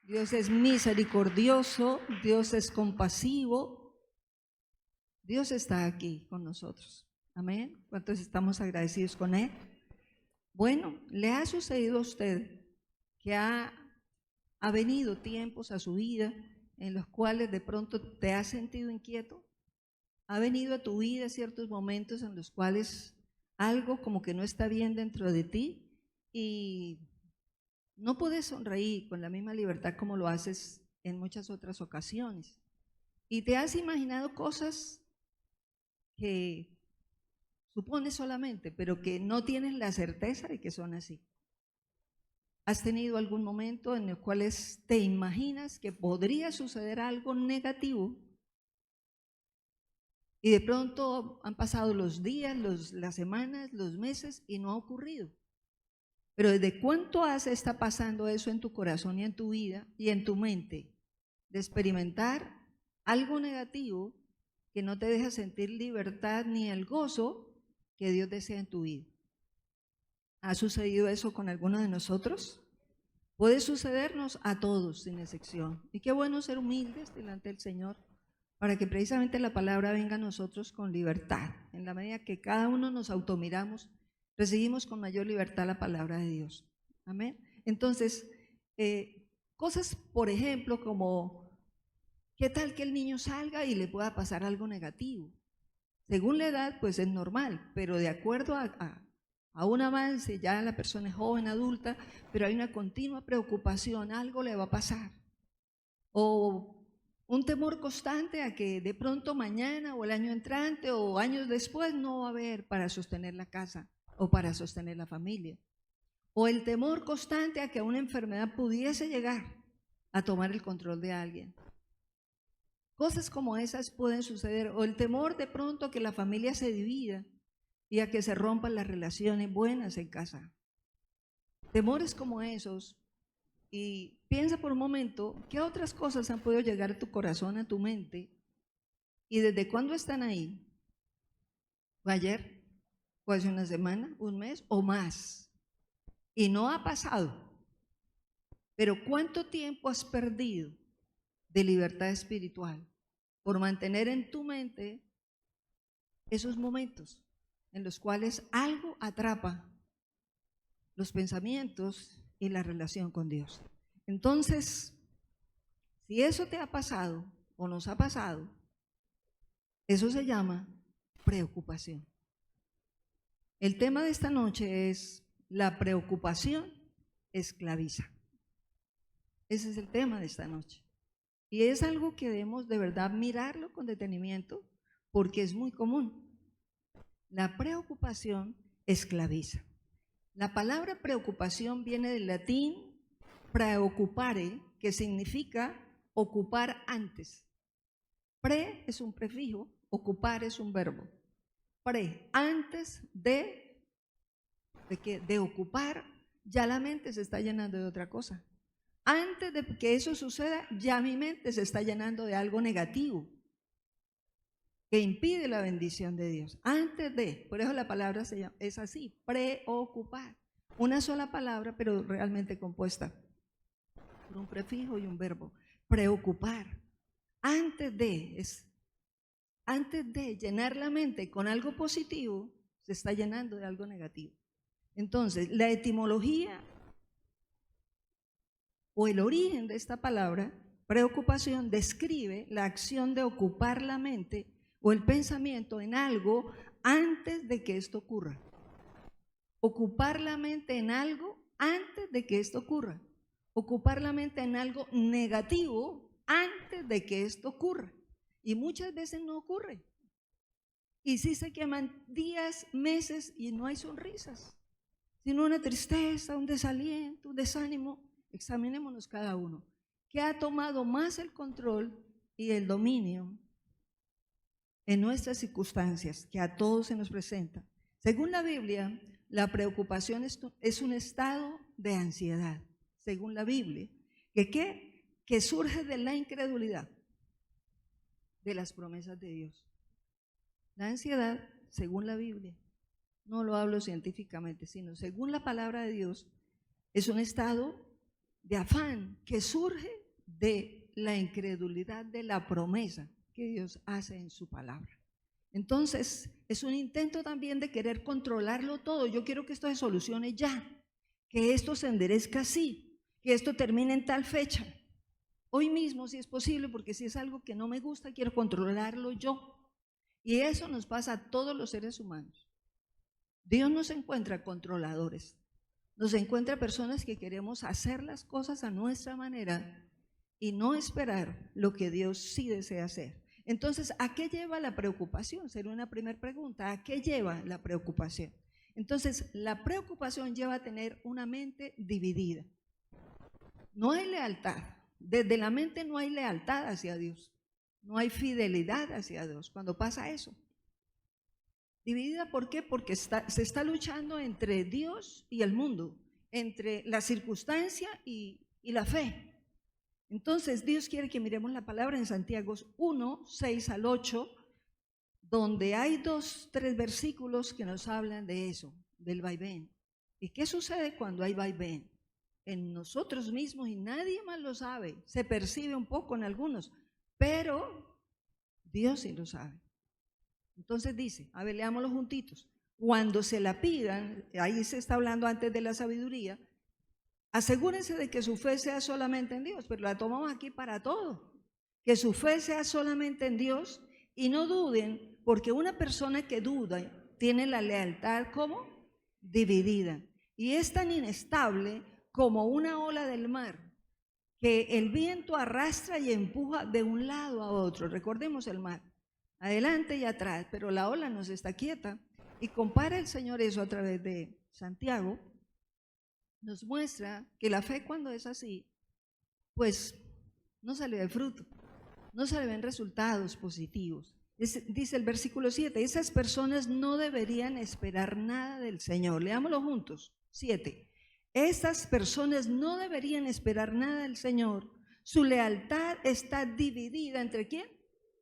Dios es misericordioso, Dios es compasivo, Dios está aquí con nosotros. Amén. ¿Cuántos estamos agradecidos con Él? Bueno, ¿le ha sucedido a usted que ha venido tiempos a su vida en los cuales de pronto te has sentido inquieto? ¿Ha venido a tu vida ciertos momentos en los cuales algo como que no está bien dentro de ti y no puedes sonreír con la misma libertad como lo haces en muchas otras ocasiones? Y te has imaginado cosas que supones solamente, pero que no tienes la certeza de que son así. ¿Has tenido algún momento en el cual te imaginas que podría suceder algo negativo? Y de pronto han pasado los días, las semanas, los meses y no ha ocurrido. Pero ¿desde cuánto hace está pasando eso en tu corazón y en tu vida y en tu mente? De experimentar algo negativo que no te deja sentir libertad ni el gozo que Dios desea en tu vida. ¿Ha sucedido eso con alguno de nosotros? Puede sucedernos a todos sin excepción. Y qué bueno ser humildes delante del Señor para que precisamente la palabra venga a nosotros con libertad. En la medida que cada uno nos automiramos, recibimos con mayor libertad la palabra de Dios. Amén. Entonces, cosas, por ejemplo, como ¿qué tal que el niño salga y le pueda pasar algo negativo? Según la edad, pues es normal, pero de acuerdo a un avance, ya la persona es joven, adulta, pero hay una continua preocupación, algo le va a pasar. O un temor constante a que de pronto mañana o el año entrante o años después no va a haber para sostener la casa o para sostener la familia. O el temor constante a que una enfermedad pudiese llegar a tomar el control de alguien. Cosas como esas pueden suceder. O el temor de pronto a que la familia se divida y a que se rompan las relaciones buenas en casa. Temores como esos. Y piensa por un momento, ¿qué otras cosas han podido llegar a tu corazón, a tu mente? ¿Y desde cuándo están ahí? ¿Fue ayer? ¿Fue hace una semana? ¿Un mes? ¿O más? Y no ha pasado. Pero ¿cuánto tiempo has perdido de libertad espiritual por mantener en tu mente esos momentos en los cuales algo atrapa los pensamientos y la relación con Dios? Entonces, si eso te ha pasado o nos ha pasado, eso se llama preocupación. El tema de esta noche es: la preocupación esclaviza. Ese es el tema de esta noche. Y es algo que debemos de verdad mirarlo con detenimiento porque es muy común. La preocupación esclaviza. La palabra preocupación viene del latín preoccupare, que significa ocupar antes. Pre es un prefijo, ocupar es un verbo. Pre, antes de ocupar, ya la mente se está llenando de otra cosa. Antes de que eso suceda, ya mi mente se está llenando de algo negativo que impide la bendición de Dios. Antes de, por eso la palabra es así, preocupar. Una sola palabra, pero realmente compuesta por un prefijo y un verbo. Preocupar. Antes de llenar la mente con algo positivo, se está llenando de algo negativo. Entonces, la etimología o el origen de esta palabra, preocupación, describe la acción de ocupar la mente o el pensamiento en algo antes de que esto ocurra. Ocupar la mente en algo antes de que esto ocurra. Ocupar la mente en algo negativo antes de que esto ocurra. Y muchas veces no ocurre. Y sí se queman días, meses y no hay sonrisas, sino una tristeza, un desaliento, un desánimo. Examinémonos cada uno. ¿Qué ha tomado más el control y el dominio en nuestras circunstancias que a todos se nos presenta? Según la Biblia, la preocupación es un estado de ansiedad, según la Biblia, que surge de la incredulidad de las promesas de Dios. La ansiedad, según la Biblia, no lo hablo científicamente, sino según la palabra de Dios, es un estado de afán que surge de la incredulidad de la promesa que Dios hace en su palabra. Entonces, es un intento también de querer controlarlo todo. Yo quiero que esto se solucione ya, que esto se enderezca así, que esto termine en tal fecha. Hoy mismo, si es posible, porque si es algo que no me gusta, quiero controlarlo yo. Y eso nos pasa a todos los seres humanos. Dios no se encuentra controladores, nos encuentra personas que queremos hacer las cosas a nuestra manera y no esperar lo que Dios sí desea hacer. Entonces, ¿a qué lleva la preocupación? Sería una primera pregunta. ¿A qué lleva la preocupación? Entonces, la preocupación lleva a tener una mente dividida. No hay lealtad. Desde la mente no hay lealtad hacia Dios. No hay fidelidad hacia Dios cuando pasa eso. Dividida, ¿por qué? Porque se está luchando entre Dios y el mundo, entre la circunstancia y la fe. Entonces, Dios quiere que miremos la palabra en Santiago 1, 6 al 8, donde hay 3 versículos que nos hablan de eso, del vaivén. ¿Y qué sucede cuando hay vaivén? En nosotros mismos, y nadie más lo sabe, se percibe un poco en algunos, pero Dios sí lo sabe. Entonces dice, a ver, leámoslo juntitos. Cuando se la pidan, ahí se está hablando antes de la sabiduría, asegúrense de que su fe sea solamente en Dios, pero la tomamos aquí para todo. Que su fe sea solamente en Dios y no duden, porque una persona que duda tiene la lealtad como dividida y es tan inestable como una ola del mar que el viento arrastra y empuja de un lado a otro. Recordemos el mar, adelante y atrás, pero la ola no está quieta. Y compara el Señor eso a través de Santiago. Nos muestra que la fe, cuando es así, pues no se le ve fruto, no se le ven resultados positivos. Dice el versículo 7, esas personas no deberían esperar nada del Señor. Leámoslo juntos. 7. Esas personas no deberían esperar nada del Señor. Su lealtad está dividida ¿entre quién?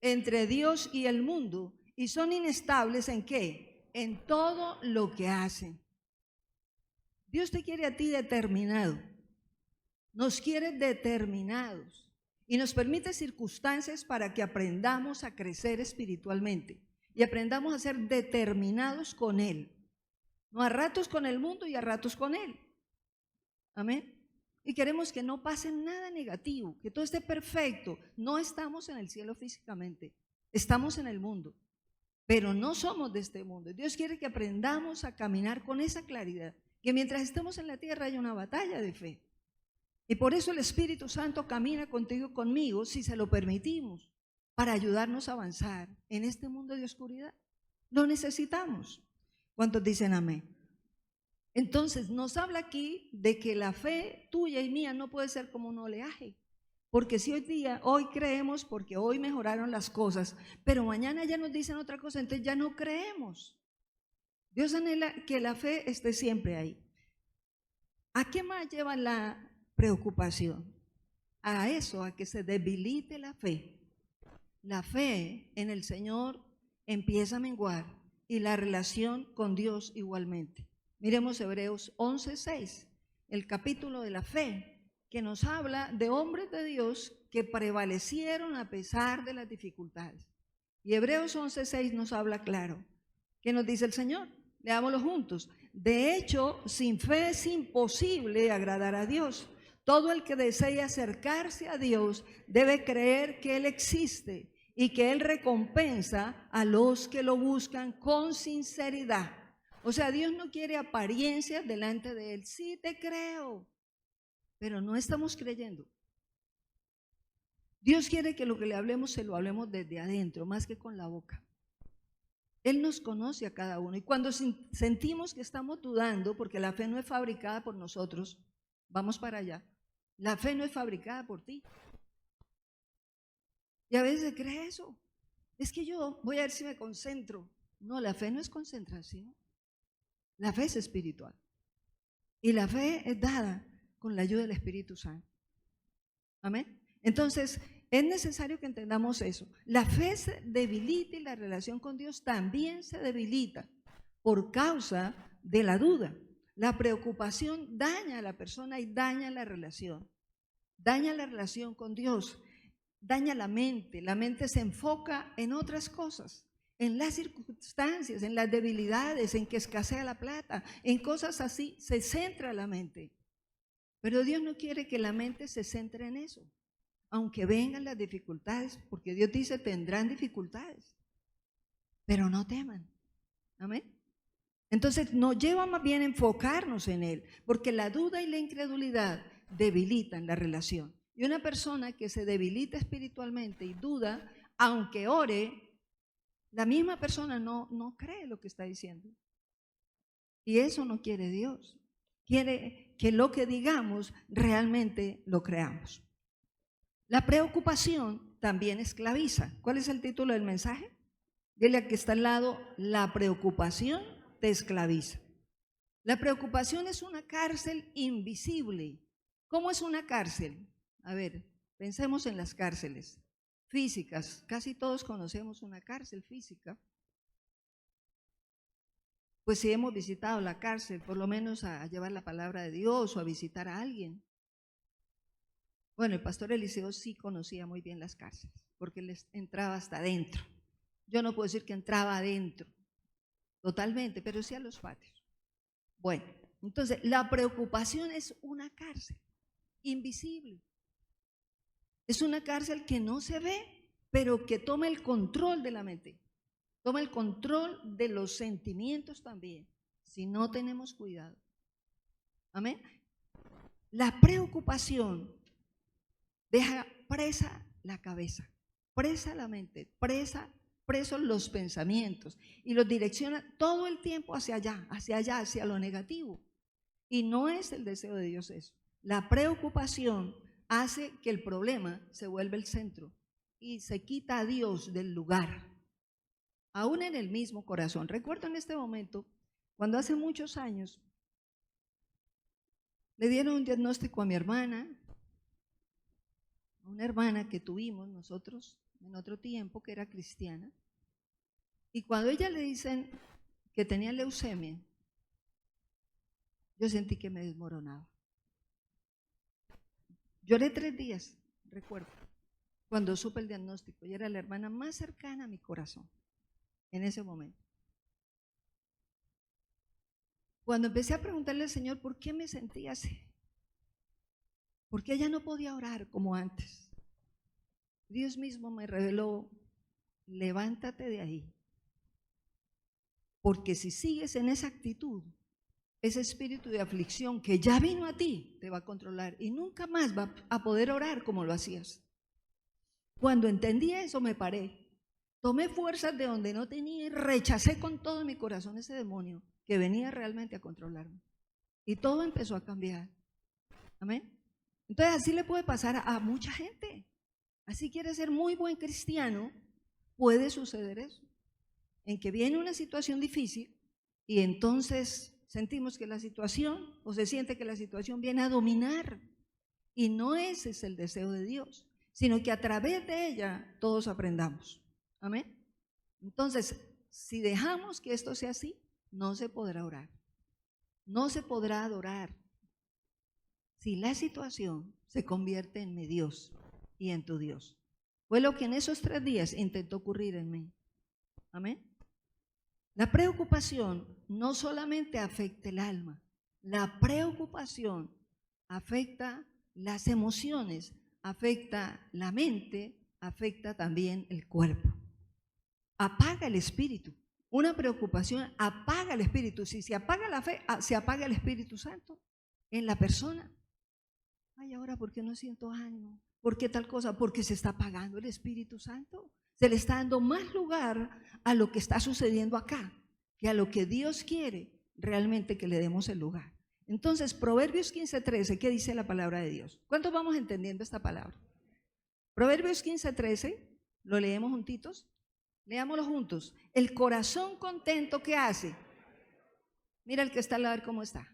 Entre Dios y el mundo. Y son inestables ¿en qué? En todo lo que hacen. Dios te quiere a ti determinado, nos quiere determinados y nos permite circunstancias para que aprendamos a crecer espiritualmente y aprendamos a ser determinados con Él, no a ratos con el mundo y a ratos con Él. Amén. Y queremos que no pase nada negativo, que todo esté perfecto. No estamos en el cielo físicamente, estamos en el mundo, pero no somos de este mundo. Dios quiere que aprendamos a caminar con esa claridad, que mientras estemos en la tierra hay una batalla de fe. Y por eso el Espíritu Santo camina contigo y conmigo, si se lo permitimos, para ayudarnos a avanzar en este mundo de oscuridad. Lo necesitamos. ¿Cuántos dicen amén? Entonces nos habla aquí de que la fe tuya y mía no puede ser como un oleaje. Porque si hoy creemos porque hoy mejoraron las cosas, pero mañana ya nos dicen otra cosa, entonces ya no creemos. Dios anhela que la fe esté siempre ahí. ¿A qué más lleva la preocupación? A eso, a que se debilite la fe. La fe en el Señor empieza a menguar y la relación con Dios igualmente. Miremos Hebreos 11:6, el capítulo de la fe, que nos habla de hombres de Dios que prevalecieron a pesar de las dificultades. Y Hebreos 11:6 nos habla claro. ¿Qué nos dice el Señor? Leámoslo juntos. De hecho, sin fe es imposible agradar a Dios. Todo el que desea acercarse a Dios debe creer que Él existe y que Él recompensa a los que lo buscan con sinceridad. O sea, Dios no quiere apariencias delante de Él. Sí te creo, pero no estamos creyendo. Dios quiere que lo que le hablemos se lo hablemos desde adentro, más que con la boca. Él nos conoce a cada uno y cuando sentimos que estamos dudando, porque la fe no es fabricada por nosotros, vamos para allá. La fe no es fabricada por ti. Y a veces cree eso. Es que yo voy a ver si me concentro. No, la fe no es concentración. La fe es espiritual. Y la fe es dada con la ayuda del Espíritu Santo. Amén. Entonces, es necesario que entendamos eso. La fe se debilita y la relación con Dios también se debilita por causa de la duda. La preocupación daña a la persona y daña la relación. daña la relación con Dios, daña la mente se enfoca en otras cosas, en las circunstancias, en las debilidades, en que escasea la plata, en cosas así, se centra la mente. Pero Dios no quiere que la mente se centre en eso, aunque vengan las dificultades, porque Dios dice tendrán dificultades, pero no teman. Amén. Entonces nos lleva más bien a enfocarnos en Él, porque la duda y la incredulidad debilitan la relación. Y una persona que se debilita espiritualmente y duda, aunque ore, la misma persona no cree lo que está diciendo. Y eso no quiere Dios. Quiere que lo que digamos realmente lo creamos. La preocupación también esclaviza. ¿Cuál es el título del mensaje? Dile al que está al lado, la preocupación te esclaviza. La preocupación es una cárcel invisible. ¿Cómo es una cárcel? A ver, pensemos en las cárceles físicas. Casi todos conocemos una cárcel física. Pues si hemos visitado la cárcel, por lo menos a llevar la palabra de Dios o a visitar a alguien. Bueno, el pastor Eliseo sí conocía muy bien las cárceles, porque él entraba hasta adentro. Yo no puedo decir que entraba adentro totalmente, pero sí a los patios. Bueno, entonces la preocupación es una cárcel invisible. Es una cárcel que no se ve, pero que toma el control de la mente. Toma el control de los sentimientos también, si no tenemos cuidado. Amén. La preocupación deja presa la cabeza, presa la mente, presos los pensamientos y los direcciona todo el tiempo hacia allá, hacia lo negativo. Y no es el deseo de Dios eso. La preocupación hace que el problema se vuelva el centro y se quita a Dios del lugar, aún en el mismo corazón. Recuerdo en este momento, cuando hace muchos años le dieron un diagnóstico a mi hermana, una hermana que tuvimos nosotros en otro tiempo, que era cristiana, y cuando ella le dicen que tenía leucemia, yo sentí que me desmoronaba. Lloré 3 días, recuerdo, cuando supe el diagnóstico, y era la hermana más cercana a mi corazón en ese momento. Cuando empecé a preguntarle al Señor por qué me sentía así, porque ella no podía orar como antes, Dios mismo me reveló, levántate de ahí, porque si sigues en esa actitud, ese espíritu de aflicción que ya vino a ti te va a controlar y nunca más va a poder orar como lo hacías. Cuando entendí eso me paré, tomé fuerzas de donde no tenía y rechacé con todo mi corazón ese demonio que venía realmente a controlarme. Y todo empezó a cambiar. Amén. Entonces así le puede pasar a mucha gente. Así quiere ser muy buen cristiano, puede suceder eso, en que viene una situación difícil y entonces sentimos que la situación, o se siente que la situación viene a dominar, y no ese es el deseo de Dios, sino que a través de ella todos aprendamos. Amén. Entonces, si dejamos que esto sea así, no se podrá orar, no se podrá adorar. Si la situación se convierte en mi Dios y en tu Dios. Fue lo que en esos 3 días intentó ocurrir en mí. Amén. La preocupación no solamente afecta el alma, la preocupación afecta las emociones, afecta la mente, afecta también el cuerpo. Apaga el espíritu. Una preocupación apaga el espíritu. Si se apaga la fe, se apaga el Espíritu Santo en la persona. Ay, ahora, ¿por qué no siento ánimo? ¿Por qué tal cosa? Porque se está apagando el Espíritu Santo. Se le está dando más lugar a lo que está sucediendo acá que a lo que Dios quiere realmente que le demos el lugar. Entonces, Proverbios 15:13, ¿qué dice la palabra de Dios? ¿Cuántos vamos entendiendo esta palabra? Proverbios 15:13, ¿lo leemos juntitos? Leámoslo juntos. El corazón contento, ¿qué hace? Mira el que está al lado, cómo está.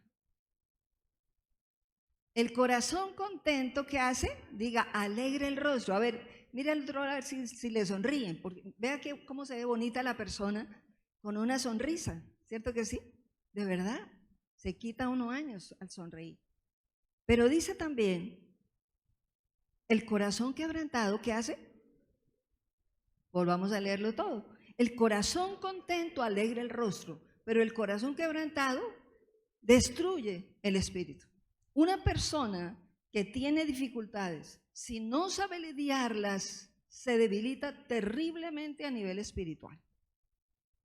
El corazón contento, ¿qué hace? Diga, alegre el rostro. A ver, mira el rostro a ver si le sonríen. Porque vea cómo se ve bonita la persona con una sonrisa. ¿Cierto que sí? De verdad, se quita uno años al sonreír. Pero dice también El corazón quebrantado, ¿qué hace? Volvamos a leerlo todo. El corazón contento alegra el rostro, pero el corazón quebrantado destruye el espíritu. Una persona que tiene dificultades, si no sabe lidiarlas, se debilita terriblemente a nivel espiritual.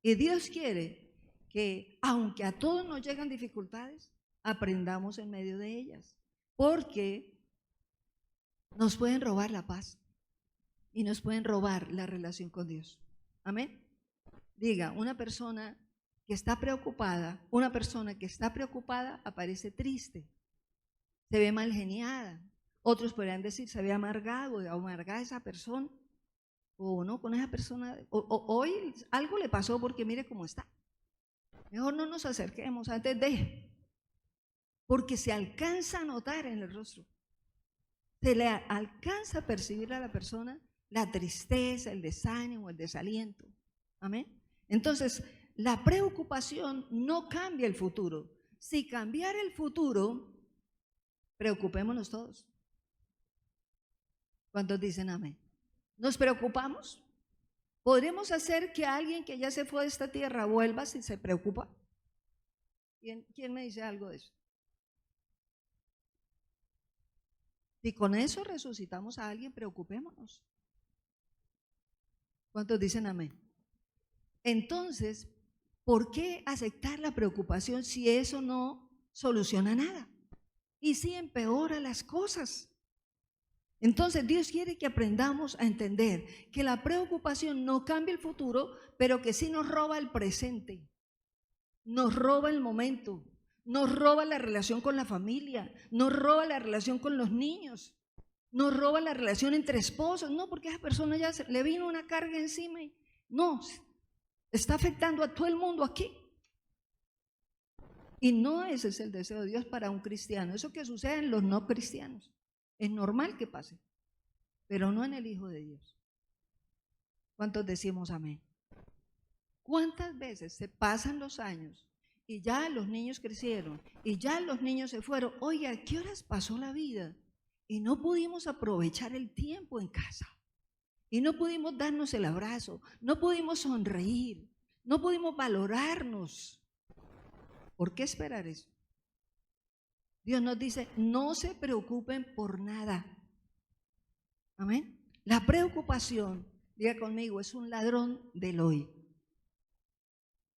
Y Dios quiere que, aunque a todos nos llegan dificultades, aprendamos en medio de ellas, porque nos pueden robar la paz y nos pueden robar la relación con Dios. Amén. Diga, una persona que está preocupada aparece triste, se ve mal geniada. Otros podrían decir, se ve amargado, amargada esa persona, o no, con esa persona, hoy algo le pasó porque mire cómo está. Mejor no nos acerquemos antes de, porque se alcanza a notar en el rostro, se le alcanza a percibir a la persona la tristeza, el desánimo, el desaliento. Amén. Entonces, la preocupación no cambia el futuro. Si cambiara el futuro, preocupémonos todos. ¿Cuántos dicen amén? ¿Nos preocupamos? ¿Podremos hacer que alguien que ya se fue de esta tierra vuelva si se preocupa? ¿Quién me dice algo de eso? Si con eso resucitamos a alguien, preocupémonos. ¿Cuántos dicen amén? Entonces, ¿por qué aceptar la preocupación si eso no soluciona nada? Y si empeora las cosas. Entonces, Dios quiere que aprendamos a entender que la preocupación no cambia el futuro, pero que sí nos roba el presente, nos roba el momento, nos roba la relación con la familia, nos roba la relación con los niños, nos roba la relación entre esposos. No, porque a esa persona ya le vino una carga encima y no, está afectando a todo el mundo aquí. Y no ese es el deseo de Dios para un cristiano. Eso que sucede en los no cristianos es normal que pase, pero no en el Hijo de Dios. ¿Cuántos decimos amén? ¿Cuántas veces se pasan los años y ya los niños crecieron y ya los niños se fueron? Oye, ¿a qué horas pasó la vida? Y no pudimos aprovechar el tiempo en casa. Y no pudimos darnos el abrazo, no pudimos sonreír, no pudimos valorarnos. ¿Por qué esperar eso? Dios nos dice, no se preocupen por nada. Amén. La preocupación, diga conmigo, es un ladrón del hoy.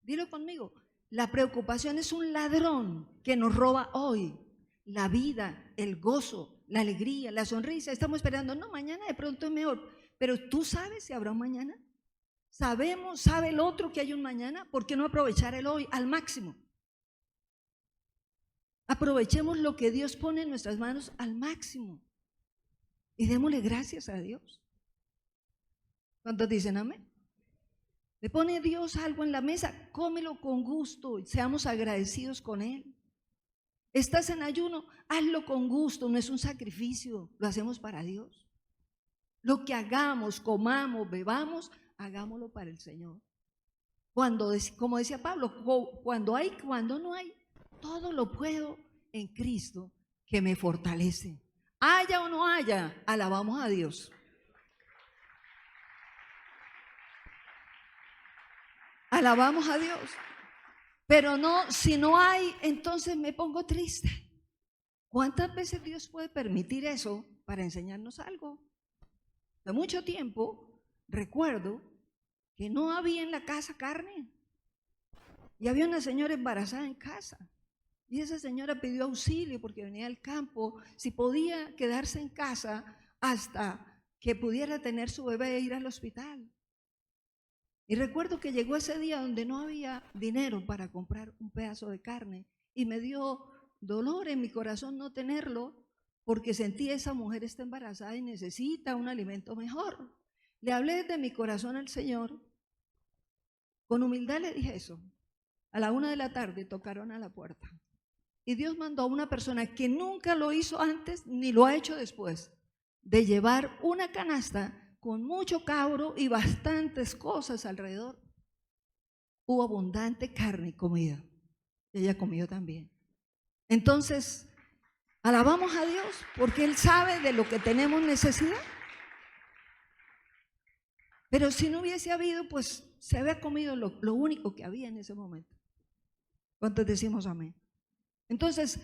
Dilo conmigo, la preocupación es un ladrón que nos roba hoy la vida, el gozo, la alegría, la sonrisa. Estamos esperando, no, mañana de pronto es mejor. Pero tú sabes si habrá un mañana. Sabe el otro que hay un mañana. ¿Por qué no aprovechar el hoy al máximo? Aprovechemos lo que Dios pone en nuestras manos al máximo y démosle gracias a Dios. ¿Cuántos dicen amén? Le pone Dios algo en la mesa, cómelo con gusto y seamos agradecidos con Él. Estás en ayuno, hazlo con gusto, no es un sacrificio, lo hacemos para Dios. Lo que hagamos, comamos, bebamos, hagámoslo para el Señor. Como decía Pablo, cuando hay, cuando no hay, todo lo puedo en Cristo que me fortalece. Haya o no haya, alabamos a Dios. Alabamos a Dios. Pero no, si no hay, entonces me pongo triste. ¿Cuántas veces Dios puede permitir eso para enseñarnos algo? De mucho tiempo, recuerdo que no había en la casa carne. Y había una señora embarazada en casa. Y esa señora pidió auxilio porque venía del campo, si podía quedarse en casa hasta que pudiera tener su bebé e ir al hospital. Y recuerdo que llegó ese día donde no había dinero para comprar un pedazo de carne y me dio dolor en mi corazón no tenerlo porque sentí esa mujer está embarazada y necesita un alimento mejor. Le hablé desde mi corazón al Señor, con humildad le dije eso. A la 1 de la tarde tocaron a la puerta y Dios mandó a una persona que nunca lo hizo antes ni lo ha hecho después, de llevar una canasta con mucho cabro y bastantes cosas alrededor. Hubo abundante carne y comida. Ella comió también. Entonces, Alabamos a Dios porque Él sabe de lo que tenemos necesidad. Pero si no hubiese habido, pues se había comido lo único que había en ese momento. ¿Cuántos decimos amén? Entonces,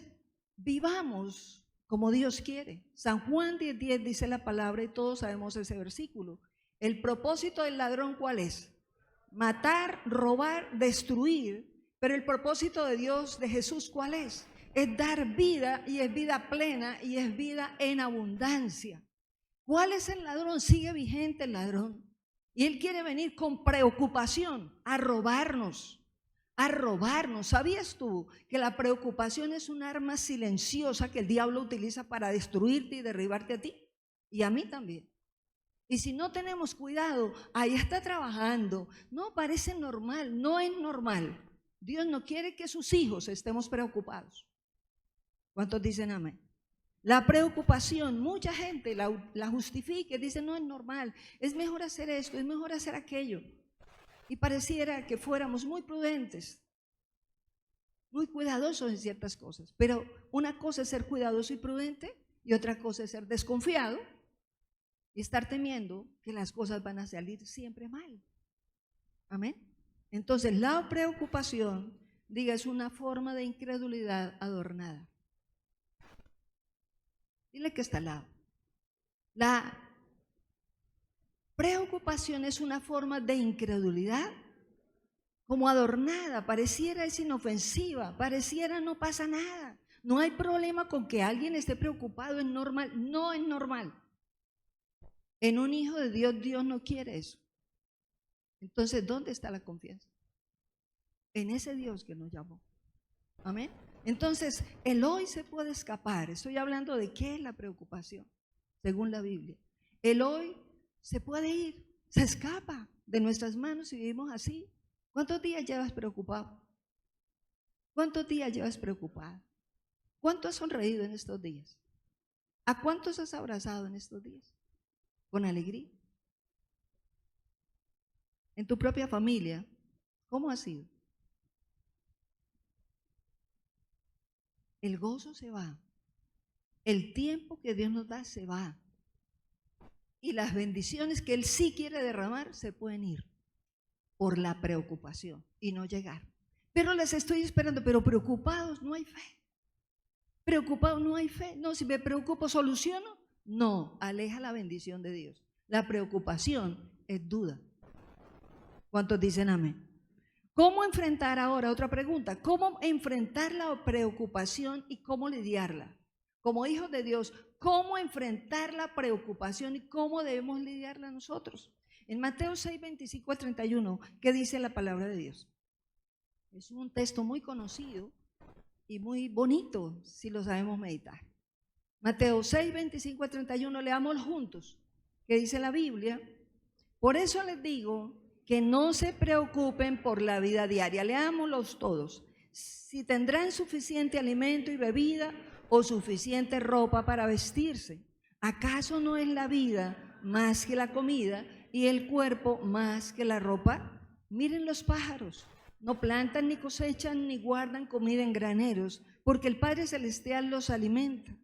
vivamos como Dios quiere. San Juan 10:10 dice la palabra y todos sabemos ese versículo. El propósito del ladrón, ¿cuál es? Matar, robar, destruir. Pero el propósito de Dios, de Jesús, ¿cuál es? Es dar vida, y es vida plena, y es vida en abundancia. ¿Cuál es el ladrón? Sigue vigente el ladrón. Y él quiere venir con preocupación a robarnos. A robarnos. ¿Sabías tú que la preocupación es un arma silenciosa que el diablo utiliza para destruirte y derribarte a ti? Y a mí también. Y si no tenemos cuidado, ahí está trabajando. No, parece normal, no es normal. Dios no quiere que sus hijos estemos preocupados. ¿Cuántos dicen amén? La preocupación, mucha gente la justifica y dice, no es normal, es mejor hacer esto, es mejor hacer aquello. Y pareciera que fuéramos muy prudentes, muy cuidadosos en ciertas cosas. Pero una cosa es ser cuidadoso y prudente y otra cosa es ser desconfiado y estar temiendo que las cosas van a salir siempre mal. Amén. Entonces la preocupación, diga, es una forma de incredulidad adornada. Dile que está al lado. La preocupación es una forma de incredulidad como adornada, pareciera es inofensiva, pareciera no pasa nada. No hay problema con que alguien esté preocupado, es normal. No es normal. En un hijo de Dios, Dios no quiere eso. Entonces, ¿dónde está la confianza? En ese Dios que nos llamó. Amén. Entonces, el hoy se puede escapar. Estoy hablando de qué es la preocupación, según la Biblia. El hoy se puede ir, se escapa de nuestras manos si vivimos así. ¿Cuántos días llevas preocupado? ¿Cuántos días llevas preocupado? ¿Cuánto has sonreído en estos días? ¿A cuántos has abrazado en estos días? Con alegría. En tu propia familia, ¿cómo ha sido? El gozo se va. El tiempo que Dios nos da se va. Y las bendiciones que Él sí quiere derramar se pueden ir por la preocupación y no llegar. Pero las estoy esperando, pero preocupados no hay fe. Preocupados no hay fe. No, si me preocupo, ¿soluciono? No, aleja la bendición de Dios. La preocupación es duda. ¿Cuántos dicen amén? ¿Cómo enfrentar ahora? Otra pregunta. ¿Cómo enfrentar la preocupación y cómo lidiarla? Como hijos de Dios, ¿cómo enfrentar la preocupación y cómo debemos lidiarla nosotros? En Mateo 6, 25 al 31, ¿qué dice la palabra de Dios? Es un texto muy conocido y muy bonito si lo sabemos meditar. Mateo 6, 25 al 31, leámoslo juntos. ¿Qué dice la Biblia? Por eso les digo que no se preocupen por la vida diaria. Leámoslos todos. Si tendrán suficiente alimento y bebida o suficiente ropa para vestirse. ¿Acaso no es la vida más que la comida y el cuerpo más que la ropa? Miren los pájaros. No plantan ni cosechan ni guardan comida en graneros, porque el Padre Celestial los alimenta.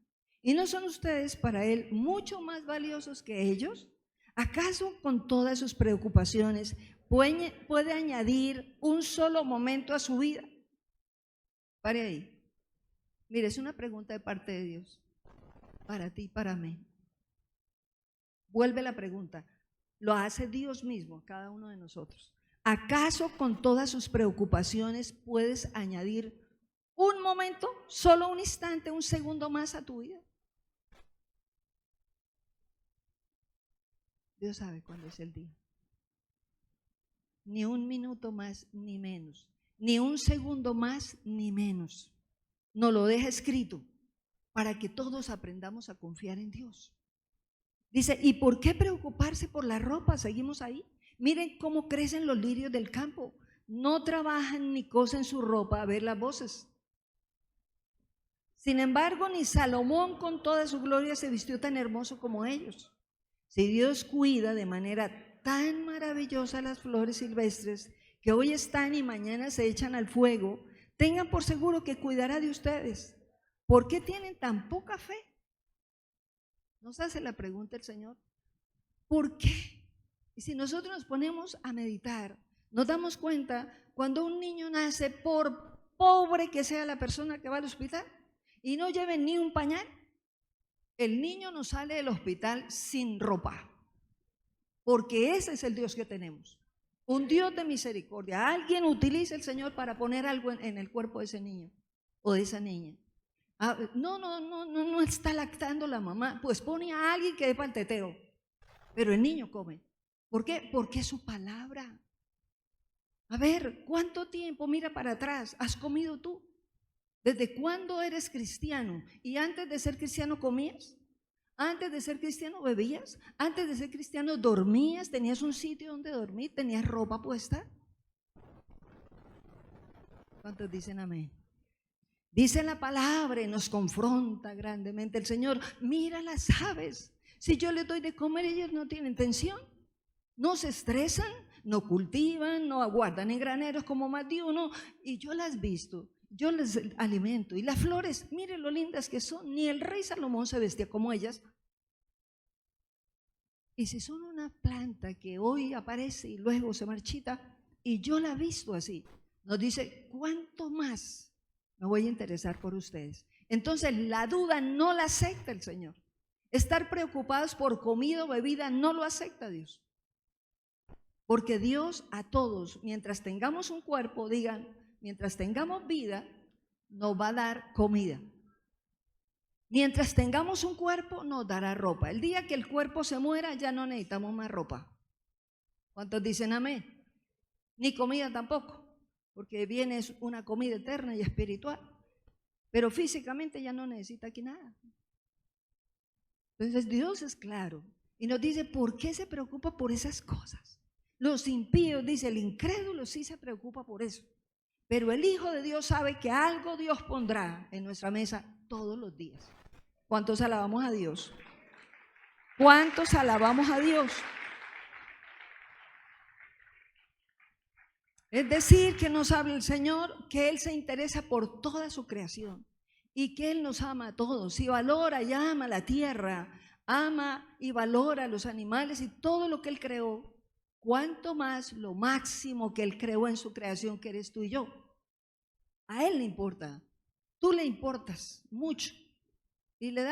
¿Y no son ustedes para Él mucho más valiosos que ellos? ¿Acaso con todas sus preocupaciones puede añadir un solo momento a su vida? Pare ahí. Mire, es una pregunta de parte de Dios, para ti y para mí. Vuelve la pregunta, lo hace Dios mismo, cada uno de nosotros. ¿Acaso con todas sus preocupaciones puedes añadir un momento, solo un instante, un segundo más a tu vida? Dios sabe cuándo es el día. Ni un minuto más ni menos, ni un segundo más ni menos. Nos lo deja escrito para que todos aprendamos a confiar en Dios. Dice, ¿y por qué preocuparse por la ropa? Seguimos ahí. Miren cómo crecen los lirios del campo. No trabajan ni cosen su ropa, a ver las voces. Sin embargo, ni Salomón con toda su gloria se vistió tan hermoso como ellos. Si Dios cuida de manera tan maravillosa las flores silvestres que hoy están y mañana se echan al fuego, tengan por seguro que cuidará de ustedes. ¿Por qué tienen tan poca fe? Nos hace la pregunta el Señor. ¿Por qué? Y si nosotros nos ponemos a meditar, nos damos cuenta cuando un niño nace, por pobre que sea la persona que va al hospital y no lleve ni un pañal, el niño no sale del hospital sin ropa, porque ese es el Dios que tenemos, un Dios de misericordia. Alguien utiliza el Señor para poner algo en el cuerpo de ese niño o de esa niña. No está lactando la mamá, pues pone a alguien que dé para el teteo, pero el niño come. ¿Por qué? Porque es su palabra. A ver, ¿cuánto tiempo, mira para atrás, has comido tú? ¿Desde cuándo eres cristiano? ¿Y antes de ser cristiano comías? ¿Antes de ser cristiano bebías? ¿Antes de ser cristiano dormías? ¿Tenías un sitio donde dormir? ¿Tenías ropa puesta? ¿Cuántos dicen amén? Dice la palabra y nos confronta grandemente el Señor. Mira las aves. Si yo les doy de comer, ellas no tienen tensión, no se estresan, no cultivan, no aguardan en graneros como más de uno, y yo las visto. Yo les alimento. Y las flores, miren lo lindas que son. Ni el rey Salomón se vestía como ellas. Y si son una planta que hoy aparece y luego se marchita, y yo la he visto así, nos dice, ¿cuánto más me voy a interesar por ustedes? Entonces la duda no la acepta el Señor. Estar preocupados por comida o bebida no lo acepta Dios. Porque Dios a todos, mientras tengamos un cuerpo, digan, mientras tengamos vida, nos va a dar comida. Mientras tengamos un cuerpo, nos dará ropa. El día que el cuerpo se muera, ya no necesitamos más ropa. ¿Cuántos dicen amén? Ni comida tampoco, porque viene una comida eterna y espiritual. Pero físicamente ya no necesita aquí nada. Entonces Dios es claro y nos dice, ¿por qué se preocupa por esas cosas? Los impíos, dice, el incrédulo sí se preocupa por eso. Pero el Hijo de Dios sabe que algo Dios pondrá en nuestra mesa todos los días. ¿Cuántos alabamos a Dios? ¿Cuántos alabamos a Dios? Es decir, que nos habla el Señor, que Él se interesa por toda su creación y que Él nos ama a todos y valora y ama la tierra, ama y valora a los animales y todo lo que Él creó. ¿Cuánto más lo máximo que Él creó en su creación, que eres tú y yo? A Él le importa, tú le importas mucho. Y yo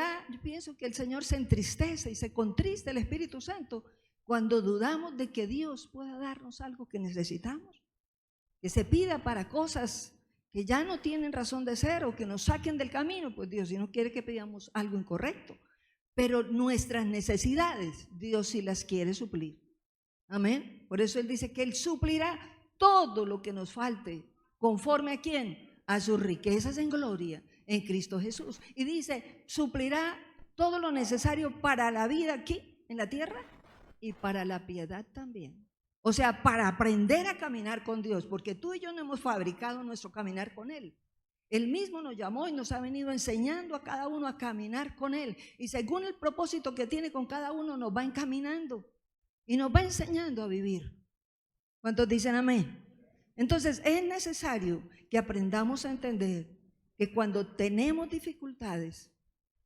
pienso que el Señor se entristece y se contrista el Espíritu Santo cuando dudamos de que Dios pueda darnos algo que necesitamos, que se pida para cosas que ya no tienen razón de ser o que nos saquen del camino. Pues Dios si no quiere que pidamos algo incorrecto, pero nuestras necesidades Dios sí las quiere suplir. Amén. Por eso Él dice que Él suplirá todo lo que nos falte. ¿Conforme a quién? A sus riquezas en gloria en Cristo Jesús. Y dice, suplirá todo lo necesario para la vida aquí en la tierra y para la piedad también. O sea, para aprender a caminar con Dios, porque tú y yo no hemos fabricado nuestro caminar con Él. Él mismo nos llamó y nos ha venido enseñando a cada uno a caminar con Él. Y según el propósito que tiene con cada uno, nos va encaminando y nos va enseñando a vivir. ¿Cuántos dicen amén? Entonces es necesario que aprendamos a entender que cuando tenemos dificultades,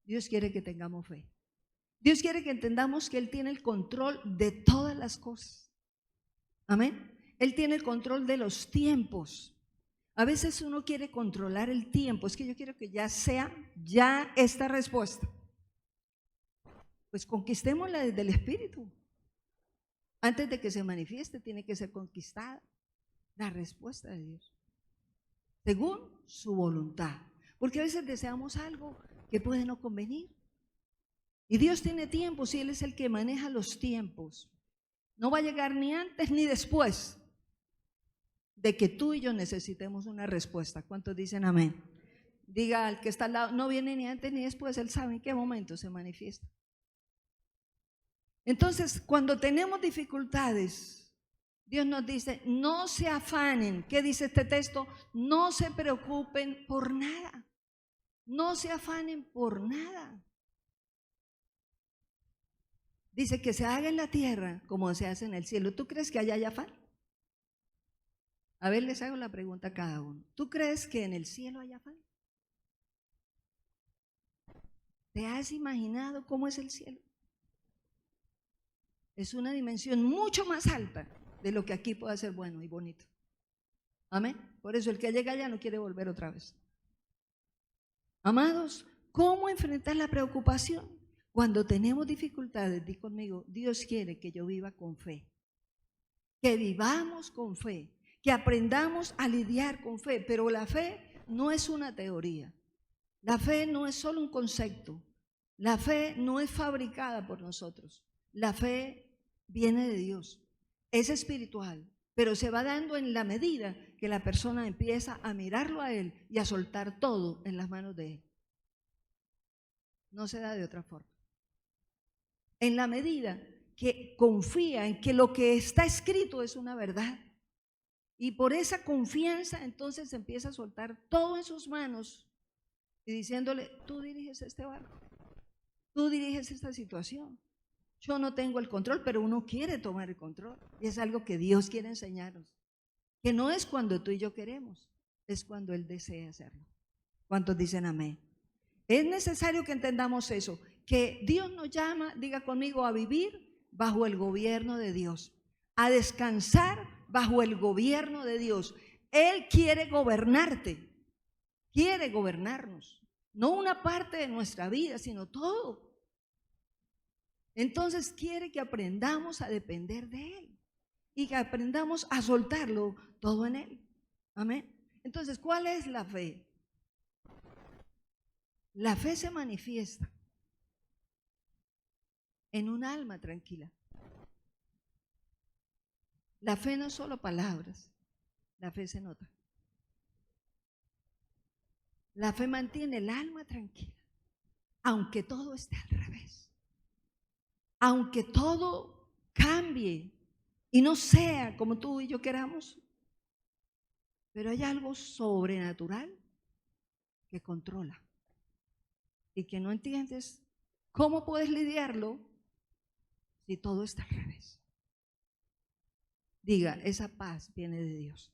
Dios quiere que tengamos fe. Dios quiere que entendamos que Él tiene el control de todas las cosas. Amén. Él tiene el control de los tiempos. A veces uno quiere controlar el tiempo. Es que yo quiero que ya sea ya esta respuesta. Pues conquistémosla desde el Espíritu. Antes de que se manifieste, tiene que ser conquistada la respuesta de Dios, según su voluntad. Porque a veces deseamos algo que puede no convenir. Y Dios tiene tiempos y Él es el que maneja los tiempos. No va a llegar ni antes ni después de que tú y yo necesitemos una respuesta. ¿Cuántos dicen amén? Diga al que está al lado, no viene ni antes ni después, Él sabe en qué momento se manifiesta. Entonces, cuando tenemos dificultades, Dios nos dice, no se afanen. ¿Qué dice este texto? No se preocupen por nada. No se afanen por nada. Dice que se haga en la tierra como se hace en el cielo. ¿Tú crees que allá hay afán? A ver, les hago la pregunta a cada uno. ¿Tú crees que en el cielo hay afán? ¿Te has imaginado cómo es el cielo? Es una dimensión mucho más alta de lo que aquí pueda ser bueno y bonito. Amén. Por eso el que llega allá no quiere volver otra vez. Amados, ¿cómo enfrentar la preocupación? Cuando tenemos dificultades, di conmigo, Dios quiere que yo viva con fe. Que vivamos con fe, que aprendamos a lidiar con fe, pero la fe no es una teoría. La fe no es solo un concepto. La fe no es fabricada por nosotros. La fe viene de Dios. Es espiritual, pero se va dando en la medida que la persona empieza a mirarlo a Él y a soltar todo en las manos de Él. No se da de otra forma. En la medida que confía en que lo que está escrito es una verdad. Y por esa confianza entonces empieza a soltar todo en sus manos y diciéndole, tú diriges este barco, tú diriges esta situación. Yo no tengo el control, pero uno quiere tomar el control. Y es algo que Dios quiere enseñarnos. Que no es cuando tú y yo queremos, es cuando Él desea hacerlo. ¿Cuántos dicen amén? Es necesario que entendamos eso, que Dios nos llama, diga conmigo, a vivir bajo el gobierno de Dios, a descansar bajo el gobierno de Dios. Él quiere gobernarte, quiere gobernarnos, no una parte de nuestra vida, sino todo. Entonces quiere que aprendamos a depender de Él y que aprendamos a soltarlo todo en Él. Amén. Entonces, ¿cuál es la fe? La fe se manifiesta en un alma tranquila. La fe no es solo palabras, la fe se nota. La fe mantiene el alma tranquila, aunque todo esté al revés, aunque todo cambie y no sea como tú y yo queramos, pero hay algo sobrenatural que controla y que no entiendes cómo puedes lidiarlo si todo está al revés. Diga, esa paz viene de Dios.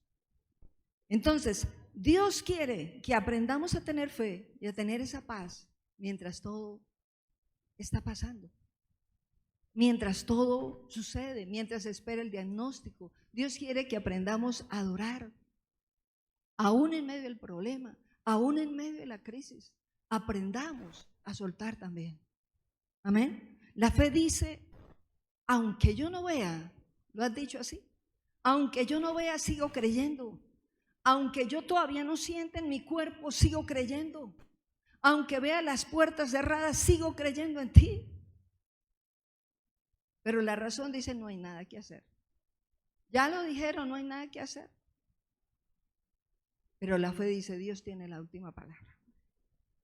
Entonces, Dios quiere que aprendamos a tener fe y a tener esa paz mientras todo está pasando, mientras todo sucede, mientras espera el diagnóstico. Dios quiere que aprendamos a adorar, aún en medio del problema, aún en medio de la crisis. Aprendamos a soltar también. Amén. La fe dice, aunque yo no vea, ¿lo has dicho así? Aunque yo no vea, sigo creyendo. Aunque yo todavía no sienta en mi cuerpo, sigo creyendo. Aunque vea las puertas cerradas, sigo creyendo en ti. Pero la razón dice, no hay nada que hacer. Ya lo dijeron, no hay nada que hacer. Pero la fe dice, Dios tiene la última palabra.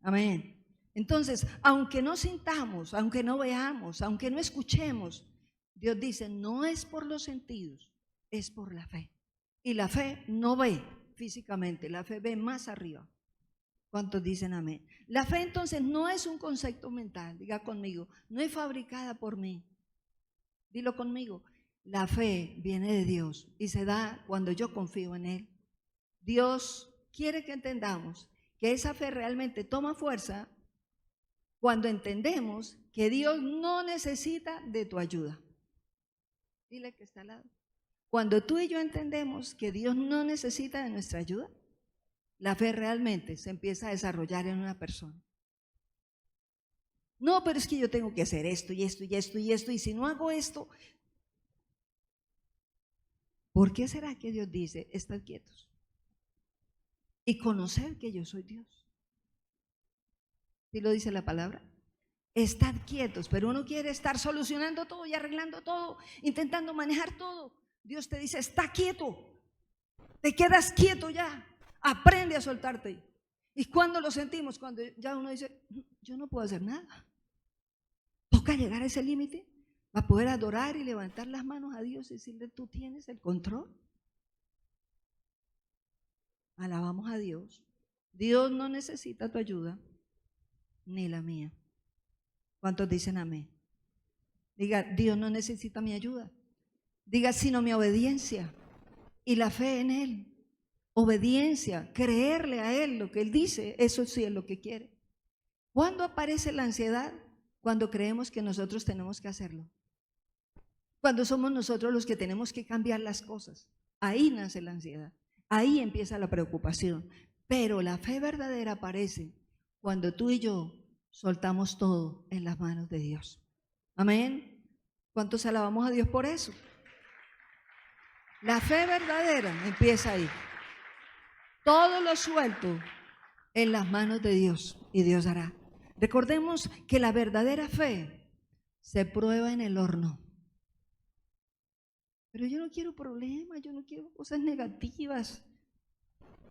Amén. Entonces, aunque no sintamos, aunque no veamos, aunque no escuchemos, Dios dice, no es por los sentidos, es por la fe. Y la fe no ve físicamente, la fe ve más arriba. ¿Cuántos dicen amén? La fe entonces no es un concepto mental, diga conmigo, no es fabricada por mí. Dilo conmigo, la fe viene de Dios y se da cuando yo confío en Él. Dios quiere que entendamos que esa fe realmente toma fuerza cuando entendemos que Dios no necesita de tu ayuda. Dile que está al lado. Cuando tú y yo entendemos que Dios no necesita de nuestra ayuda, la fe realmente se empieza a desarrollar en una persona. No, pero es que yo tengo que hacer esto y esto y esto y esto, y si no hago esto, ¿por qué será que Dios dice, estad quietos? Y conocer que yo soy Dios. ¿Sí lo dice la palabra? Estad quietos, pero uno quiere estar solucionando todo y arreglando todo, intentando manejar todo. Dios te dice, está quieto, te quedas quieto ya, aprende a soltarte. ¿Y cuando lo sentimos? Cuando ya uno dice, yo no puedo hacer nada. Toca llegar a ese límite para poder adorar y levantar las manos a Dios y decirle, tú tienes el control. Alabamos a Dios. Dios no necesita tu ayuda, ni la mía. ¿Cuántos dicen amén? Diga, Dios no necesita mi ayuda. Diga, sino mi obediencia y la fe en Él. Obediencia, creerle a Él lo que Él dice, eso sí es lo que quiere. ¿Cuándo aparece la ansiedad? Cuando creemos que nosotros tenemos que hacerlo. Cuando somos nosotros los que tenemos que cambiar las cosas. Ahí nace la ansiedad. Ahí empieza la preocupación. Pero la fe verdadera aparece cuando tú y yo soltamos todo en las manos de Dios. Amén. ¿Cuántos alabamos a Dios por eso? La fe verdadera empieza ahí. Todo lo suelto en las manos de Dios y Dios hará. Recordemos que la verdadera fe se prueba en el horno. Pero yo no quiero problemas, yo no quiero cosas negativas.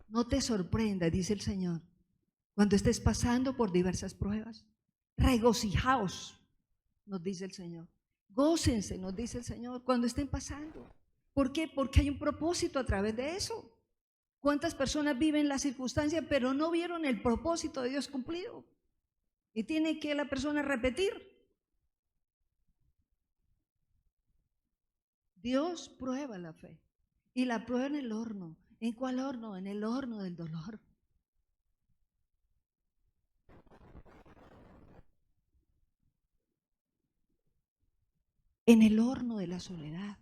No te sorprendas, dice el Señor, cuando estés pasando por diversas pruebas. Regocijaos, nos dice el Señor. Gócense, nos dice el Señor, cuando estén pasando. ¿Por qué? Porque hay un propósito a través de eso. ¿Cuántas personas viven la circunstancia pero no vieron el propósito de Dios cumplido? Y tiene que la persona repetir. Dios prueba la fe y la prueba en el horno. ¿En cuál horno? En el horno del dolor. En el horno de la soledad.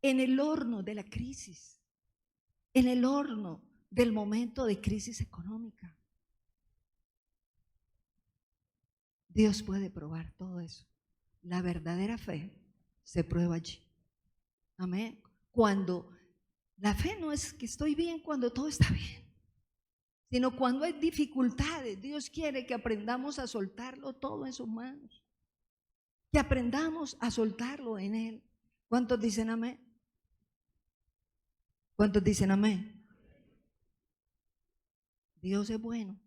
En el horno de la crisis. En el horno del momento de crisis económica. Dios puede probar todo eso. La verdadera fe se prueba allí. Amén. Cuando la fe no es que estoy bien cuando todo está bien, sino cuando hay dificultades. Dios quiere que aprendamos a soltarlo todo en sus manos. Que aprendamos a soltarlo en Él. ¿Cuántos dicen amén? ¿Cuántos dicen amén? Dios es bueno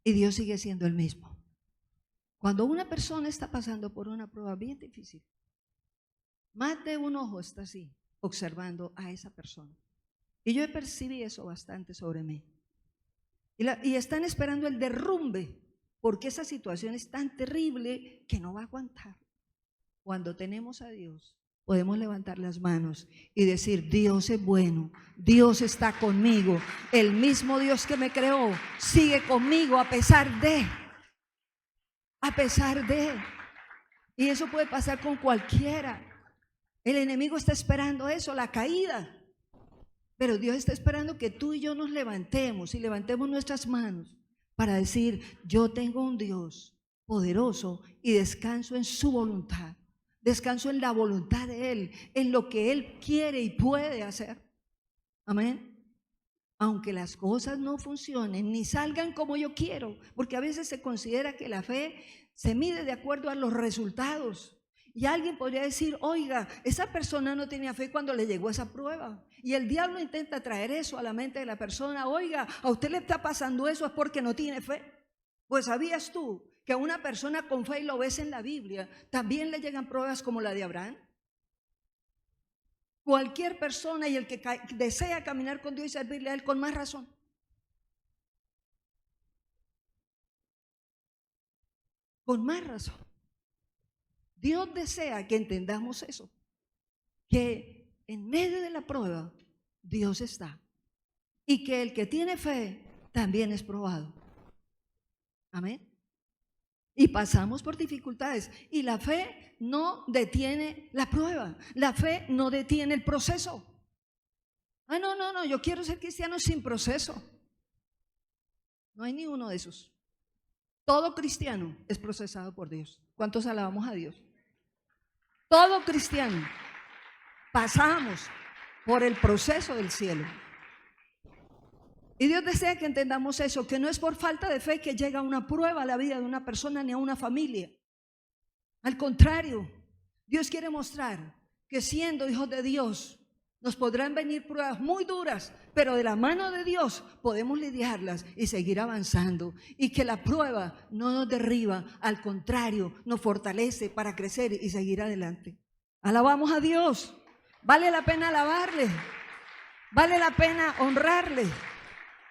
y Dios sigue siendo el mismo. Cuando una persona está pasando por una prueba bien difícil, más de un ojo está así, observando a esa persona. Y yo percibí eso bastante sobre mí. Y están esperando el derrumbe, porque esa situación es tan terrible que no va a aguantar. Cuando tenemos a Dios, podemos levantar las manos y decir: Dios es bueno, Dios está conmigo, el mismo Dios que me creó sigue conmigo a pesar de. Y eso puede pasar con cualquiera. El enemigo está esperando eso, la caída. Pero Dios está esperando que tú y yo nos levantemos y levantemos nuestras manos para decir: yo tengo un Dios poderoso y descanso en su voluntad. Descanso en la voluntad de Él, en lo que Él quiere y puede hacer. Amén. Aunque las cosas no funcionen ni salgan como yo quiero, porque a veces se considera que la fe se mide de acuerdo a los resultados. Y alguien podría decir: oiga, esa persona no tenía fe cuando le llegó esa prueba. Y el diablo intenta traer eso a la mente de la persona: oiga, a usted le está pasando eso, es porque no tiene fe. Pues ¿sabías tú que a una persona con fe, y lo ves en la Biblia, también le llegan pruebas como la de Abraham? Cualquier persona, y el que desea caminar con Dios y servirle a Él, con más razón. Con más razón. Dios desea que entendamos eso, que en medio de la prueba Dios está, y que el que tiene fe también es probado. Amén. Y pasamos por dificultades, y la fe no detiene la prueba, la fe no detiene el proceso. No, yo quiero ser cristiano sin proceso. No hay ni uno de esos. Todo cristiano es procesado por Dios. ¿Cuántos alabamos a Dios? Todo cristiano pasamos por el proceso del cielo. Y Dios desea que entendamos eso, que no es por falta de fe que llega una prueba a la vida de una persona ni a una familia. Al contrario, Dios quiere mostrar que siendo hijos de Dios nos podrán venir pruebas muy duras, pero de la mano de Dios podemos lidiarlas y seguir avanzando. Y que la prueba no nos derriba, al contrario, nos fortalece para crecer y seguir adelante. Alabamos a Dios. Vale la pena alabarle. Vale la pena honrarle.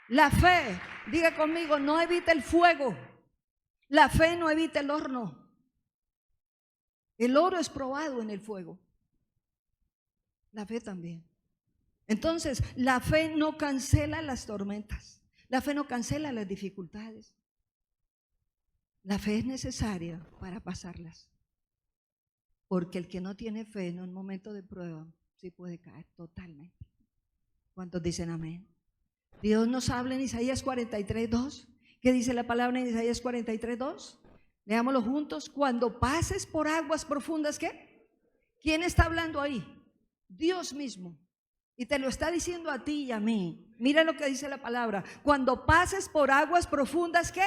La fe, diga conmigo, no evita el fuego. La fe no evita el horno. El oro es probado en el fuego. La fe también. Entonces, la fe no cancela las tormentas. La fe no cancela las dificultades. La fe es necesaria para pasarlas. Porque el que no tiene fe en un momento de prueba, sí puede caer totalmente. ¿Cuántos dicen amén? Dios nos habla en Isaías 43:2. ¿Qué dice la palabra en Isaías 43:2? Leámoslo juntos. Cuando pases por aguas profundas, ¿qué? ¿Quién está hablando ahí? Dios mismo. Y te lo está diciendo a ti y a mí. Mira lo que dice la palabra. Cuando pases por aguas profundas, ¿qué?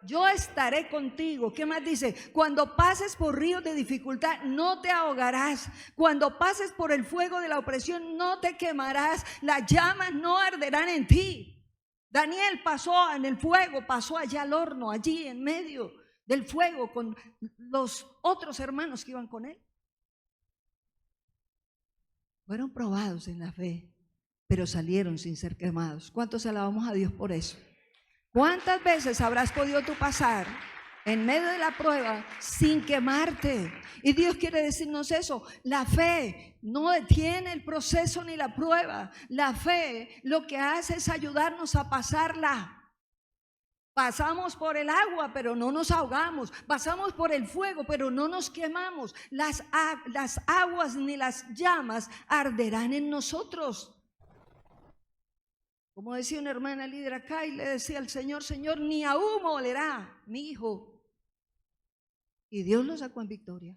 Yo estaré contigo. ¿Qué más dice? Cuando pases por ríos de dificultad, no te ahogarás. Cuando pases por el fuego de la opresión, no te quemarás. Las llamas no arderán en ti. Daniel pasó en el fuego, pasó allá al horno, allí en medio del fuego con los otros hermanos que iban con él. Fueron probados en la fe, pero salieron sin ser quemados. ¿Cuántos alabamos a Dios por eso? ¿Cuántas veces habrás podido tú pasar en medio de la prueba sin quemarte? Y Dios quiere decirnos eso. La fe no detiene el proceso ni la prueba. La fe lo que hace es ayudarnos a pasarla. Pasamos por el agua, pero no nos ahogamos. Pasamos por el fuego, pero no nos quemamos. Las aguas ni las llamas arderán en nosotros. Como decía una hermana líder acá, y le decía al Señor: Señor, ni a humo olerá mi hijo. Y Dios lo sacó en victoria.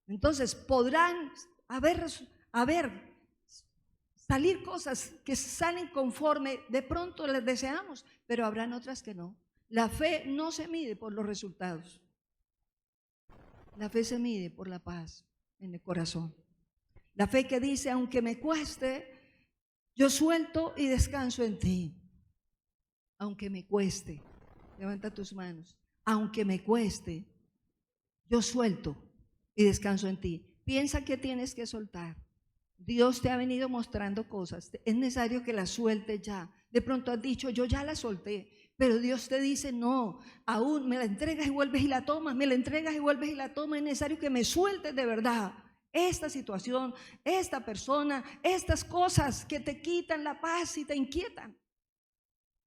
Entonces podrán salir cosas que salen conforme de pronto las deseamos, pero habrán otras que no. La fe no se mide por los resultados. La fe se mide por la paz en el corazón. La fe que dice: aunque me cueste, yo suelto y descanso en ti. Aunque me cueste, levanta tus manos. Aunque me cueste, yo suelto y descanso en ti. Piensa que tienes que soltar. Dios te ha venido mostrando cosas. Es necesario que las sueltes ya. De pronto has dicho: yo ya la solté. Pero Dios te dice: no, aún me la entregas y vuelves y la tomas. Me la entregas y vuelves y la tomas. Es necesario que me sueltes de verdad esta situación, esta persona, estas cosas que te quitan la paz y te inquietan.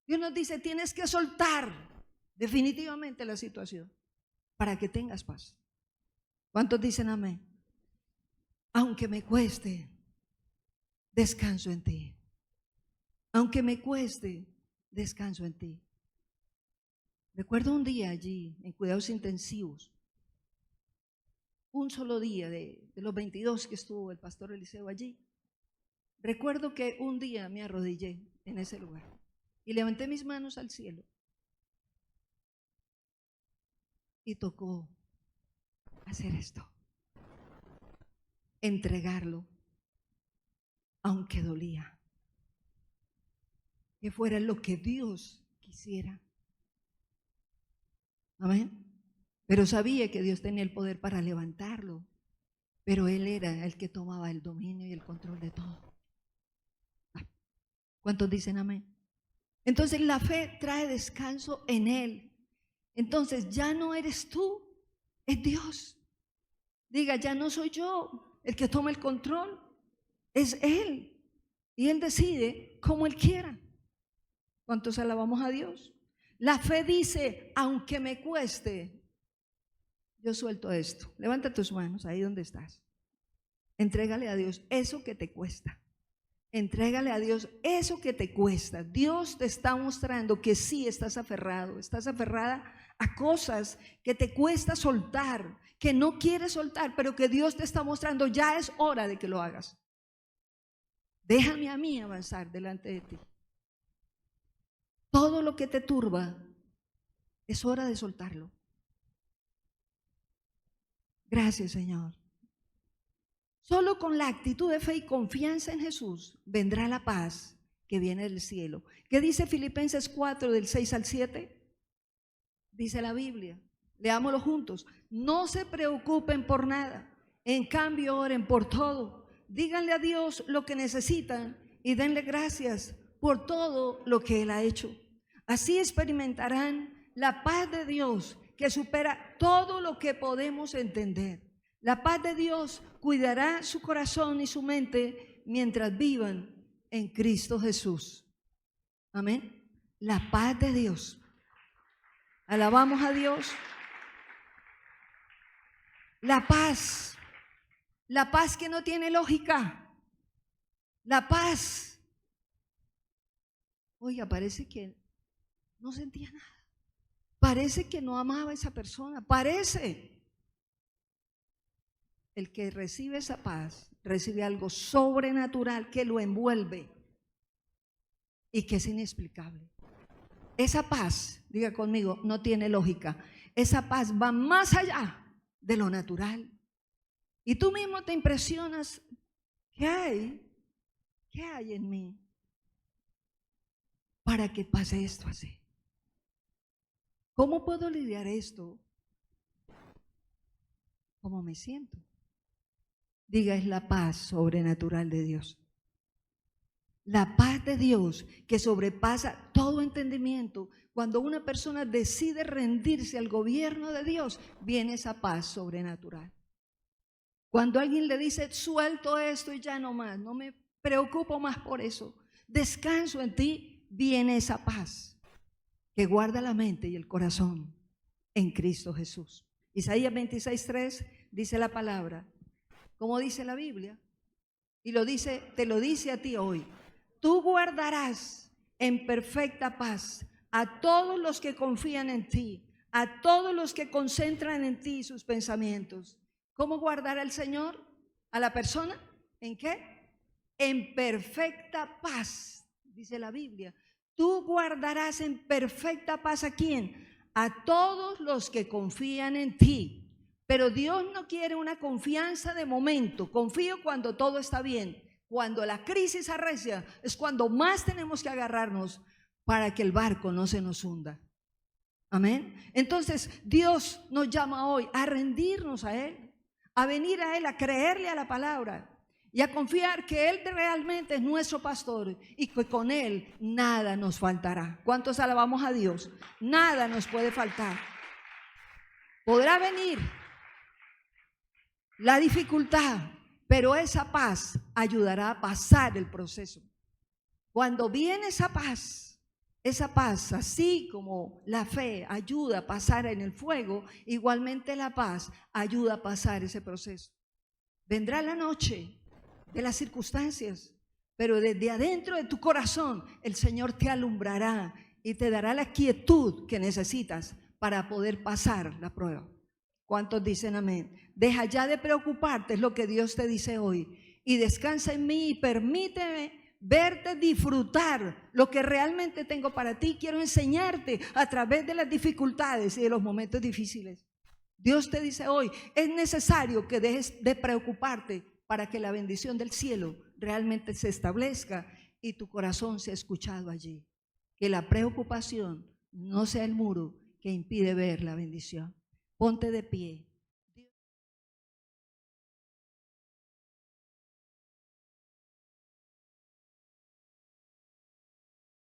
Dios nos dice: tienes que soltar definitivamente la situación para que tengas paz. ¿Cuántos dicen amén? Aunque me cueste, descanso en ti. Aunque me cueste, descanso en ti. Recuerdo un día allí en cuidados intensivos, un solo día de los 22 que estuvo el pastor Eliseo allí. Recuerdo que un día me arrodillé en ese lugar y levanté mis manos al cielo y tocó hacer esto: entregarlo, aunque dolía, que fuera lo que Dios quisiera. Amén. Pero sabía que Dios tenía el poder para levantarlo, pero Él era el que tomaba el dominio y el control de todo. ¿Cuántos dicen amén? Entonces la fe trae descanso en Él. Entonces ya no eres tú, es Dios. Diga: ya no soy yo el que toma el control, es Él. Y Él decide como Él quiera. ¿Cuántos alabamos a Dios? La fe dice: aunque me cueste, yo suelto esto. Levanta tus manos ahí donde estás. Entrégale a Dios eso que te cuesta. Entrégale a Dios eso que te cuesta. Dios te está mostrando que sí estás aferrado, estás aferrada a cosas que te cuesta soltar, que no quieres soltar, pero que Dios te está mostrando: ya es hora de que lo hagas. Déjame a mí avanzar delante de ti. Todo lo que te turba, es hora de soltarlo. Gracias, Señor. Solo con la actitud de fe y confianza en Jesús vendrá la paz que viene del cielo. ¿Qué dice Filipenses 4, del 6 al 7? Dice la Biblia, leámoslo juntos: no se preocupen por nada, en cambio oren por todo. Díganle a Dios lo que necesitan y denle gracias por todo lo que Él ha hecho. Así experimentarán la paz de Dios que supera todo lo que podemos entender. La paz de Dios cuidará su corazón y su mente mientras vivan en Cristo Jesús. Amén. La paz de Dios. Alabamos a Dios. La paz que no tiene lógica. La paz. Oiga, parece que no sentía nada. Parece que no amaba a esa persona. Parece. El que recibe esa paz, recibe algo sobrenatural que lo envuelve y que es inexplicable. Esa paz, diga conmigo, no tiene lógica. Esa paz va más allá de lo natural. Y tú mismo te impresionas, ¿qué hay? ¿Qué hay en mí para que pase esto así? ¿Cómo puedo lidiar esto? ¿Cómo me siento? Diga, es la paz sobrenatural de Dios. La paz de Dios que sobrepasa todo entendimiento. Cuando una persona decide rendirse al gobierno de Dios, viene esa paz sobrenatural. Cuando alguien le dice, suelto esto y ya no más, no me preocupo más por eso, descanso en ti, viene esa paz que guarda la mente y el corazón en Cristo Jesús. Isaías 26:3 dice la palabra, como dice la Biblia, y te lo dice a ti hoy. Tú guardarás en perfecta paz a todos los que confían en ti, a todos los que concentran en ti sus pensamientos. ¿Cómo guardará el Señor a la persona? ¿En qué? En perfecta paz, dice la Biblia. Tú guardarás en perfecta paz ¿a quién? A todos los que confían en ti. Pero Dios no quiere una confianza de momento. Confío cuando todo está bien. Cuando la crisis arrecia es cuando más tenemos que agarrarnos para que el barco no se nos hunda. Amén. Entonces Dios nos llama hoy a rendirnos a Él, a venir a Él, a creerle a la palabra y a confiar que Él realmente es nuestro pastor y que con Él nada nos faltará. ¿Cuántos alabamos a Dios? Nada nos puede faltar. Podrá venir la dificultad, pero esa paz ayudará a pasar el proceso. Cuando viene esa paz, así como la fe ayuda a pasar en el fuego, igualmente la paz ayuda a pasar ese proceso. Vendrá la noche de las circunstancias, pero desde adentro de tu corazón el Señor te alumbrará y te dará la quietud que necesitas para poder pasar la prueba. ¿Cuántos dicen amén? Deja ya de preocuparte, es lo que Dios te dice hoy, y descansa en mí y permíteme verte disfrutar lo que realmente tengo para ti. Quiero enseñarte a través de las dificultades y de los momentos difíciles. Dios te dice hoy, es necesario que dejes de preocuparte para que la bendición del cielo realmente se establezca y tu corazón sea escuchado allí. Que la preocupación no sea el muro que impide ver la bendición. Ponte de pie.